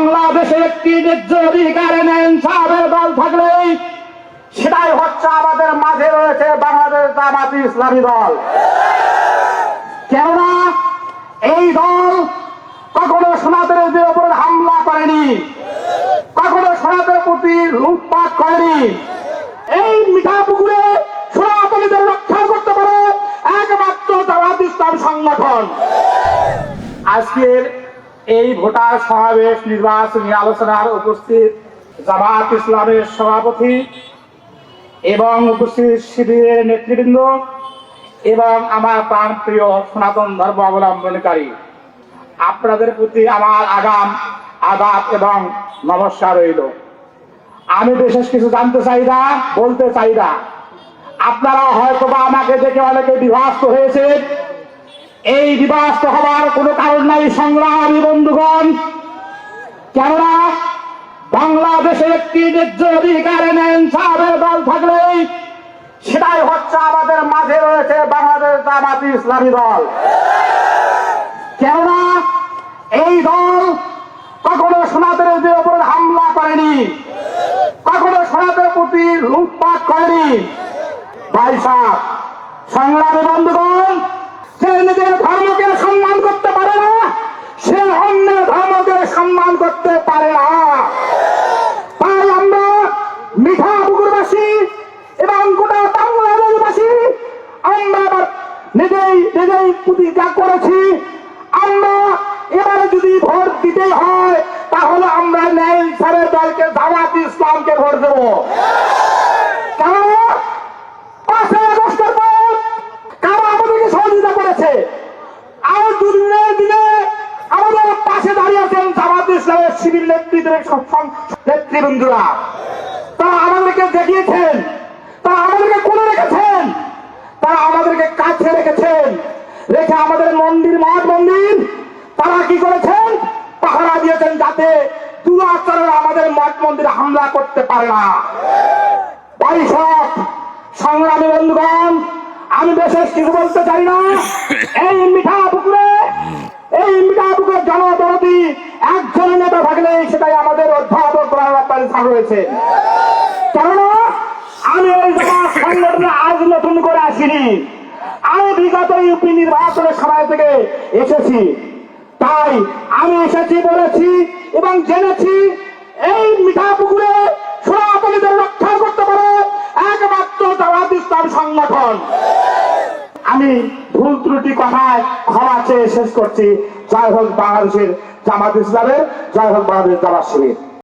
বাংলাদেশে একটি ন্যায্য অধিকার ইনসাফের দল থাকলেই সেটাই হচ্ছে আমাদের মাঝে রয়েছে বাংলাদেশ জামাত ইসলামী দল। কেননা এই দল কখনো সোনাদের উপর হামলা করেনি, কখনো সোনাদের প্রতি লুটপাট করেনি। এই মিঠাপুকুরে সোনাতলীদের রক্ষা করতে পারে একমাত্র জামাত ইসলাম সংগঠন। আজকের এই ভোটার সমাবেশ নির্বাচনী আলোচনার উপস্থিত জামাত ইসলামের সভাপতি এবং উপস্থিত শিবিরের নেতৃবৃন্দ এবং আমার প্রাণপ্রিয় সনাতন ধর্ম অবলম্বনকারী, আপনাদের প্রতি আমার আগাম আদাব এবং নমস্কার রইল। আমি বিশেষ কিছু জানতে চাই না, বলতে চাই না। আপনারা হয়তো বা আমাকে দেখে অনেকে বিভ্রান্ত হয়েছে। এই বিভ্রান্ত হবার কোনো কারণ নাই সংগ্রামী বন্ধুগণ। কেননা বাংলাদেশে একটি ন্যায্য অধিকার ইনসাফের দল থাকলেই সেটাই হচ্ছে আমাদের মাঝে রয়েছে বাংলাদেশ জামাত ইসলামী দল। কেননা এই দল কখনো সোনাদের উপর হামলা করেনি, কখনো সোনাদের প্রতি লুটপাট করেনি। ভাই সাহেব, সংগ্রামী বন্ধুগণ, সে নিজের ধর্মকে সম্মান করতে পারে না, সে অন্য ধর্মকে সম্মান করতে পারে না। তাই আমরা মিঠাপুকুরবাসী এবং গোটা বাংলাদেশবাসী আমরা নিজেই প্রতিজ্ঞা করেছি, আমরা এবারে যদি ভোট দিতে হয় তাহলে আমরা ন্যায় ইনসাফের দলকে জামাত ইসলামকে ভোট দেব। কারণ 5 আগস্টের পর কারা আমাদেরকে সহযোগিতা করেছে, আর দুদিনের দিনে আমাদের পাশে দাঁড়িয়ে আছেন জামাত ইসলামের শিবির নেতৃবৃন্দরা। তারা আমাদেরকে দেখিয়েছেন, তারা আমাদেরকে কোলে রেখেছেন, তারা আমাদেরকে কাছে রেখেছেন, রেখে আমাদের মন্দির মঠ মন্দির তারা কি করেছেন, পাহারা দিয়েছেন যাতে দুরাচার আমাদের মঠ মন্দিরে হামলা করতে পারে না। ভাই সব সংগ্রামী বন্ধুগণ, আমি বিশেষ কিছু বলতে চাই না। এই মিঠাপুকুরে জনদরদি একজন নেতা থাকলে সেটাই আমাদের অধ্যাপক রয়েছে। কেননা আমি এই সংগঠনে আজ নতুন করে আসিনি, আমি বিগত ইউপি নির্বাচনের সময় থেকে এসেছি। তাই আমি এসেছি, বলেছি এবং জেনেছি এই মিঠাপুকুরে সোনাতলীদের রক্ষা করতে পারে একমাত্র জামাত ইসলাম সংগঠন। আমি ভুল ত্রুটি কথায় ক্ষমা চেয়ে শেষ করছি। জয় হোক বাংলাদেশের জামাত ইসলামের, জয় হোক বাংলাদেশ জামাত শিবির।